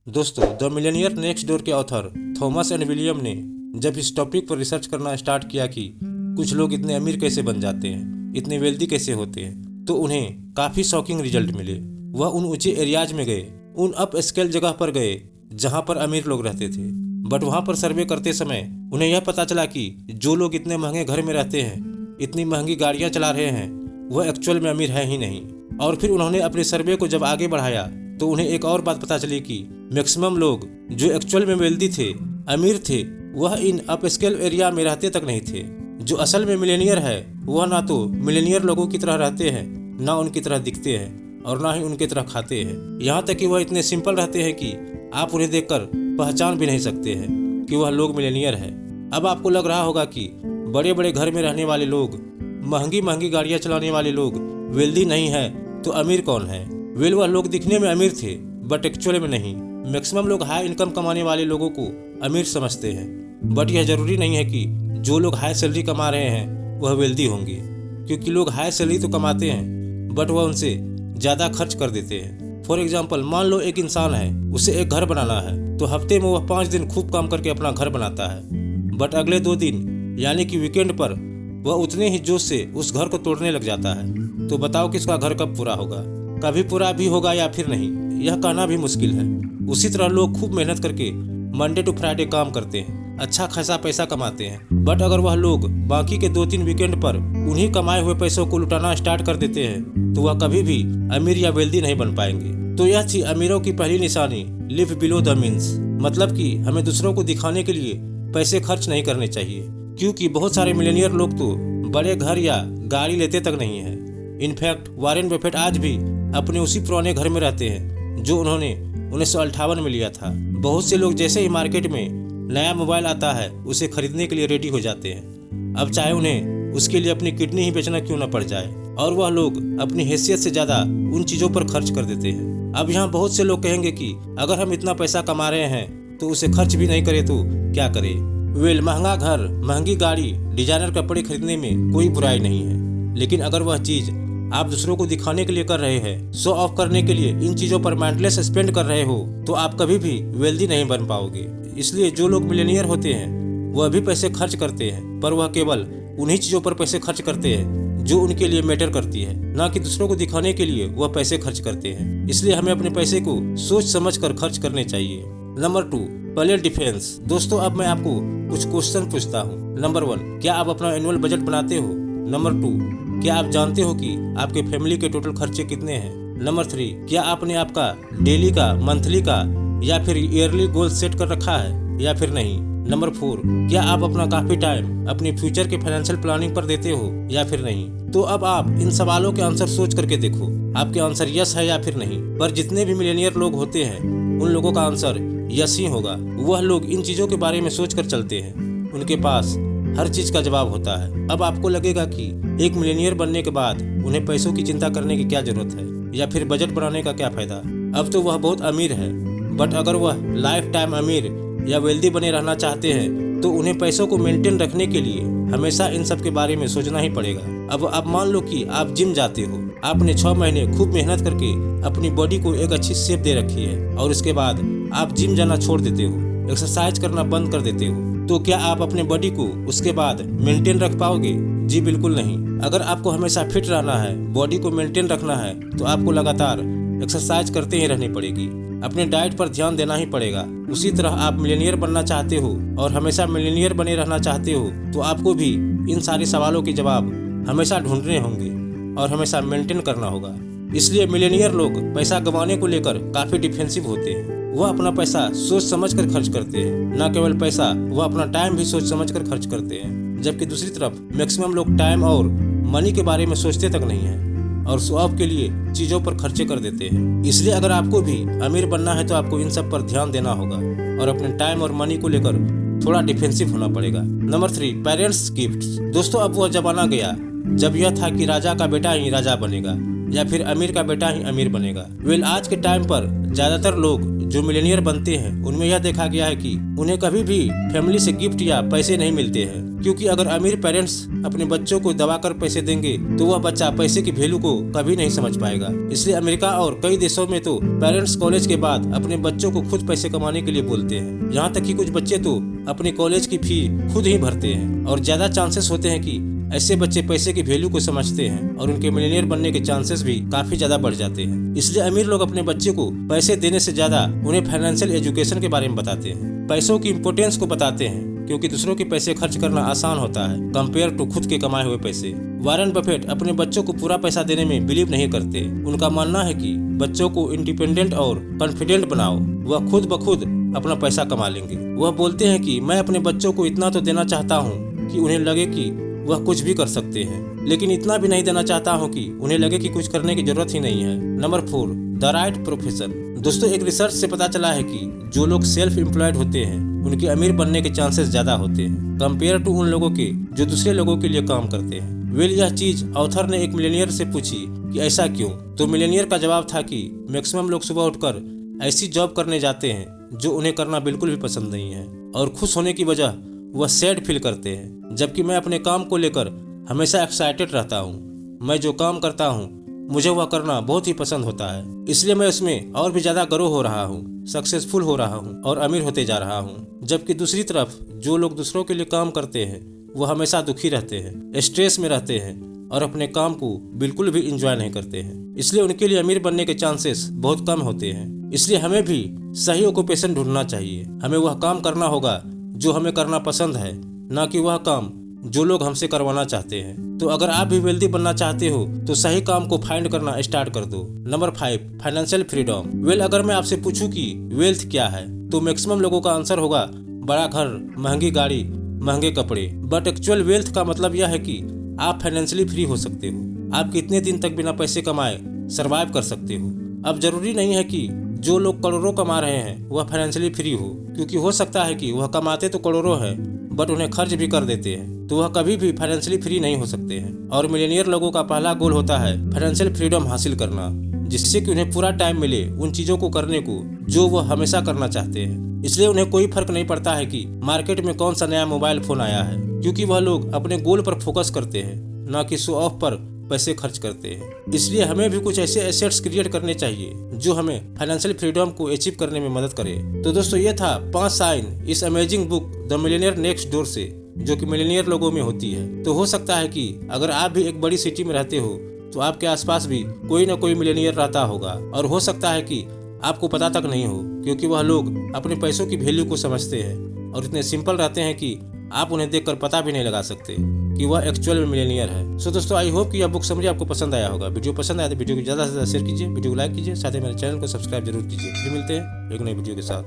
दोस्तों, the Millionaire next door के author Thomas and William ने जब इस टॉपिक पर रिसर्च करना स्टार्ट किया कि कुछ लोग इतने अमीर कैसे बन जाते हैं, इतने वेल्दी कैसे होते हैं, तो उन्हें काफ़ी शॉकिंग रिजल्ट मिले। वह उन ऊंचे एरियाज में गए, उन अप स्केल जगह पर गए जहां पर अमीर लोग रहते थे। बट वहां पर सर्वे करते समय उन्हें यह पता चला कि जो लोग इतने महंगे घर में रहते हैं, इतनी महंगी गाड़ियां चला रहे हैं, वह एक्चुअल में अमीर है ही नहीं। और फिर उन्होंने अपने सर्वे को जब आगे बढ़ाया तो उन्हें एक और बात पता चली कि मैक्सिमम लोग जो एक्चुअल में वेल्दी थे, अमीर थे, वह इन अप स्केल एरिया में रहते तक नहीं थे। जो असल में मिलेनियर है वह ना तो मिलेनियर लोगों की तरह रहते हैं, ना उनकी तरह दिखते हैं और ना ही उनकी तरह खाते हैं। यहाँ तक कि वह इतने सिंपल रहते हैं कि आप उन्हें देखकर पहचान भी नहीं सकते हैं कि वह लोग मिलेनियर है। अब आपको लग रहा होगा कि बड़े बड़े घर में रहने वाले लोग, महंगी महंगी गाड़ियाँ चलाने वाले लोग वेल्दी नहीं है तो अमीर कौन है? वेल, वह लोग दिखने में अमीर थे बट एक्चुअली में नहीं। मैक्सिमम लोग हाई इनकम कमाने वाले लोगों को अमीर समझते हैं, बट यह जरूरी नहीं है कि जो लोग हाई सैलरी कमा रहे हैं वह वेल्दी होंगे, क्योंकि लोग हाई सैलरी तो कमाते हैं बट वह उनसे ज़्यादा खर्च कर देते हैं। फॉर एग्जाम्पल, मान लो एक इंसान है, उसे एक घर बनाना है तो हफ्ते में वह 5 दिन खूब काम करके अपना घर बनाता है, बट अगले 2 दिन यानी कि वीकेंड पर वह उतने ही जोश से उस घर को तोड़ने लग जाता है। तो बताओ किसका घर कब पूरा होगा? कभी पूरा भी होगा या फिर नहीं, यह कहना भी मुश्किल है। उसी तरह लोग खूब मेहनत करके मंडे टू फ्राइडे काम करते हैं, अच्छा खासा पैसा कमाते हैं, बट अगर वह लोग बाकी के 2-3 वीकेंड पर उन्हीं कमाए हुए पैसों को लुटाना स्टार्ट कर देते हैं तो वह कभी भी अमीर या वेल्दी नहीं बन पाएंगे। तो यह थी अमीरों की पहली निशानी, लिव बिलो द मीन्स। मतलब कि हमें दूसरों को दिखाने के लिए पैसे खर्च नहीं करने चाहिए, क्योंकि बहुत सारे मिलेनियर लोग तो बड़े घर या गाड़ी लेते तक नहीं है। इनफैक्ट वॉरेन बफेट आज भी अपने उसी पुराने घर में रहते हैं जो उन्होंने 1958 में लिया था। बहुत से लोग जैसे ही मार्केट में नया मोबाइल आता है उसे खरीदने के लिए रेडी हो जाते हैं, अब चाहे उन्हें उसके लिए अपनी किडनी ही बेचना क्यों न पड़ जाए। और वह लोग अपनी हैसियत से ज़्यादा उन चीज़ों पर खर्च कर देते हैं। अब यहाँ बहुत से लोग कहेंगे कि अगर हम इतना पैसा कमा रहे हैं तो उसे खर्च भी नहीं करें तो क्या करें? वेल, महंगा घर, महंगी गाड़ी, डिजाइनर कपड़े खरीदने में कोई बुराई नहीं है, लेकिन अगर वह चीज़ आप दूसरों को दिखाने के लिए कर रहे हैं, शो ऑफ करने के लिए इन चीज़ों पर माइंडलेस स्पेंड कर रहे हो, तो आप कभी भी वेल्दी नहीं बन पाओगे। इसलिए जो लोग मिलेनियर होते हैं वह भी पैसे खर्च करते हैं, पर वह केवल उन्हीं चीज़ों पर पैसे खर्च करते हैं जो उनके लिए मैटर करती है, ना कि दूसरों को दिखाने के लिए वह पैसे खर्च करते हैं। इसलिए हमें अपने पैसे को सोच समझ कर खर्च करने चाहिए। नंबर 2, पहले डिफेंस। दोस्तों, अब मैं आपको कुछ क्वेश्चन पूछता हूँ। नंबर 1, क्या आप अपना एनुअल बजट बनाते हो? नंबर 2, क्या आप जानते हो कि आपके फैमिली के टोटल खर्चे कितने हैं? नंबर 3, क्या आपने आपका डेली का, मंथली का या फिर ईयरली गोल सेट कर रखा है या फिर नहीं? नंबर 4, क्या आप अपना काफी टाइम अपने फ्यूचर के फाइनेंशियल प्लानिंग पर देते हो या फिर नहीं? तो अब आप इन सवालों के आंसर सोच करके देखो, आपके आंसर यस है या फिर नहीं। पर जितने भी मिलेनियर लोग होते हैं उन लोगों का आंसर यस ही होगा। वह लोग इन चीजों के बारे में सोच कर चलते हैं, उनके पास हर चीज का जवाब होता है। अब आपको लगेगा कि एक मिलेनियर बनने के बाद उन्हें पैसों की चिंता करने की क्या जरूरत है या फिर बजट बनाने का क्या फायदा? अब तो वह बहुत अमीर है, बट अगर वह लाइफ टाइम अमीर या वेल्दी बने रहना चाहते हैं तो उन्हें पैसों को मेंटेन रखने के लिए हमेशा इन सब के बारे में सोचना ही पड़ेगा। अब आप मान लो कि आप जिम जाते हो, आपने 6 महीने खूब मेहनत करके अपनी बॉडी को एक अच्छी शेप दे रखी है और उसके बाद आप जिम जाना छोड़ देते हो, एक्सरसाइज करना बंद कर देते हो, तो क्या आप अपने बॉडी को उसके बाद मेंटेन रख पाओगे? जी बिल्कुल नहीं। अगर आपको हमेशा फिट रहना है, बॉडी को मेंटेन रखना है, तो आपको लगातार एक्सरसाइज करते ही रहनी पड़ेगी, अपने डाइट पर ध्यान देना ही पड़ेगा। उसी तरह आप मिलेनियर बनना चाहते हो और हमेशा मिलेनियर बने रहना चाहते हो तो आपको भी इन सारे सवालों के जवाब हमेशा ढूंढने होंगे और हमेशा मेंटेन करना होगा। इसलिए मिलेनियर लोग पैसा गंवाने को लेकर काफी डिफेंसिव होते हैं। वह अपना पैसा सोच समझ कर खर्च करते हैं, न केवल पैसा, वह अपना टाइम भी सोच समझ कर खर्च करते हैं। जबकि दूसरी तरफ मैक्सिमम लोग टाइम और मनी के बारे में सोचते तक नहीं है और शो ऑफ के लिए चीजों पर खर्चे कर देते हैं। इसलिए अगर आपको भी अमीर बनना है तो आपको इन सब पर ध्यान देना होगा और अपने टाइम और मनी को लेकर थोड़ा डिफेंसिव होना पड़ेगा। Number 3, parents gifts. दोस्तों, अब वह जमाना गया जब यह था कि राजा का बेटा ही राजा बनेगा या फिर अमीर का बेटा ही अमीर बनेगा। वेल, आज के टाइम पर ज्यादातर लोग जो मिलियनियर बनते हैं उनमें यह देखा गया है कि उन्हें कभी भी फैमिली से गिफ्ट या पैसे नहीं मिलते हैं, क्योंकि अगर अमीर पेरेंट्स अपने बच्चों को दबाकर पैसे देंगे तो वह बच्चा पैसे की वैल्यू को कभी नहीं समझ पाएगा। इसलिए अमेरिका और कई देशों में तो पेरेंट्स कॉलेज के बाद अपने बच्चों को खुद पैसे कमाने के लिए बोलते हैं। यहाँ तक कि कुछ बच्चे तो अपने कॉलेज की फी खुद ही भरते हैं और ज्यादा चांसेस होते हैं कि ऐसे बच्चे पैसे की वैल्यू को समझते हैं और उनके मिलियनियर बनने के चांसेस भी काफी ज्यादा बढ़ जाते हैं। इसलिए अमीर लोग अपने बच्चे को पैसे देने से ज्यादा उन्हें फाइनेंशियल एजुकेशन के बारे में बताते हैं, पैसों की इम्पोर्टेंस को बताते हैं, क्योंकि दूसरों के पैसे खर्च करना आसान होता है कंपेयर टू खुद के कमाए हुए पैसे। वॉरेन बफेट अपने बच्चों को पूरा पैसा देने में बिलीव नहीं करते। उनका मानना है कि बच्चों को इंडिपेंडेंट और कॉन्फिडेंट बनाओ, वह खुद ब खुद अपना पैसा कमा लेंगे। वह बोलते हैं कि मैं अपने बच्चों को इतना तो देना चाहता हूँ कि उन्हें लगे कि वह कुछ भी कर सकते हैं, लेकिन इतना भी नहीं देना चाहता हूँ कि उन्हें लगे कि कुछ करने की जरूरत ही नहीं है। Number 4, the right profession. दोस्तों, एक रिसर्च से पता चला है कि जो लोग सेल्फ एम्प्लॉयड होते हैं उनके अमीर बनने के चांसेस ज्यादा होते हैं कंपेयर टू उन लोगों के जो दूसरे लोगों के लिए काम करते हैं। वेल, यह चीज ऑथर ने एक मिलियनियर से पूछी कि ऐसा क्यों, तो मिलियनियर का जवाब था कि मैक्सिमम लोग सुबह उठकर ऐसी जॉब करने जाते हैं जो उन्हें करना बिल्कुल भी पसंद नहीं है और खुश होने की वजह वह सैड फील करते हैं, जबकि मैं अपने काम को लेकर हमेशा एक्साइटेड रहता हूँ। मैं जो काम करता हूँ मुझे वह करना बहुत ही पसंद होता है, इसलिए मैं उसमें और भी ज्यादा ग्रो हो रहा हूँ, सक्सेसफुल हो रहा हूँ और अमीर होते जा रहा हूँ। जबकि दूसरी तरफ जो लोग दूसरों के लिए काम करते हैं वो हमेशा दुखी रहते हैं, स्ट्रेस में रहते हैं और अपने काम को बिल्कुल भी इंजॉय नहीं करते हैं। इसलिए उनके लिए अमीर बनने के चांसेस बहुत कम होते हैं। इसलिए हमें भी सही ऑक्यूपेशन ढूंढना चाहिए। हमें वह काम करना होगा जो हमें करना पसंद है, ना कि वह काम जो लोग हमसे करवाना चाहते हैं। तो अगर आप भी वेल्दी बनना चाहते हो तो सही काम को फाइंड करना स्टार्ट कर दो। Number 5, financial freedom. वेल, अगर मैं आपसे पूछूं कि वेल्थ क्या है तो मैक्सिमम लोगों का आंसर होगा बड़ा घर, महंगी गाड़ी, महंगे कपड़े। बट एक्चुअल वेल्थ का मतलब यह है कि आप फाइनेंशियली फ्री हो सकते हो। आप कितने दिन तक बिना पैसे कमाए सरवाइव कर सकते हो। अब जरूरी नहीं है कि जो लोग करोड़ों कमा रहे हैं वह फाइनेंशियली फ्री हो, क्योंकि हो सकता है कि वह कमाते तो करोड़ों है बट उन्हें खर्च भी कर देते हैं, तो वह कभी भी फाइनेंशियली फ्री नहीं हो सकते हैं। और मिलियनियर लोगों का पहला गोल होता है फाइनेंशियल फ्रीडम हासिल करना, जिससे कि उन्हें पूरा टाइम मिले उन चीजों को करने को जो वह हमेशा करना चाहते हैं। इसलिए उन्हें कोई फर्क नहीं पड़ता है कि मार्केट में कौन सा नया मोबाइल फोन आया है, क्योंकि वह लोग अपने गोल पर फोकस करते हैं, ना कि शो ऑफ पर पैसे खर्च करते हैं। इसलिए हमें भी कुछ ऐसे एसेट्स क्रिएट करने चाहिए जो हमें फाइनेंशियल फ्रीडम को अचीव करने में मदद करे। तो दोस्तों, ये था 5 साइन इस amazing book the millionaire next door से, जो कि मिलियनियर लोगों में होती है। तो हो सकता है कि अगर आप भी एक बड़ी सिटी में रहते हो तो आपके आसपास भी कोई ना कोई मिलियनियर रहता होगा, और हो सकता है कि आपको पता तक नहीं हो, क्योंकि वह लोग अपने पैसों की वैल्यू को समझते हैं और इतने सिंपल रहते हैं कि आप उन्हें देखकर पता भी नहीं लगा सकते कि वह एक्चुअल में मिलियनियर है। सो दोस्तों, आई होप कि यह बुक समरी आपको पसंद आया होगा। वीडियो पसंद आया तो वीडियो को ज़्यादा से ज़्यादा शेयर कीजिए, वीडियो को लाइक कीजिए, साथ ही मेरे चैनल को सब्सक्राइब जरूर कीजिए। फिर मिलते हैं एक नई वीडियो के साथ।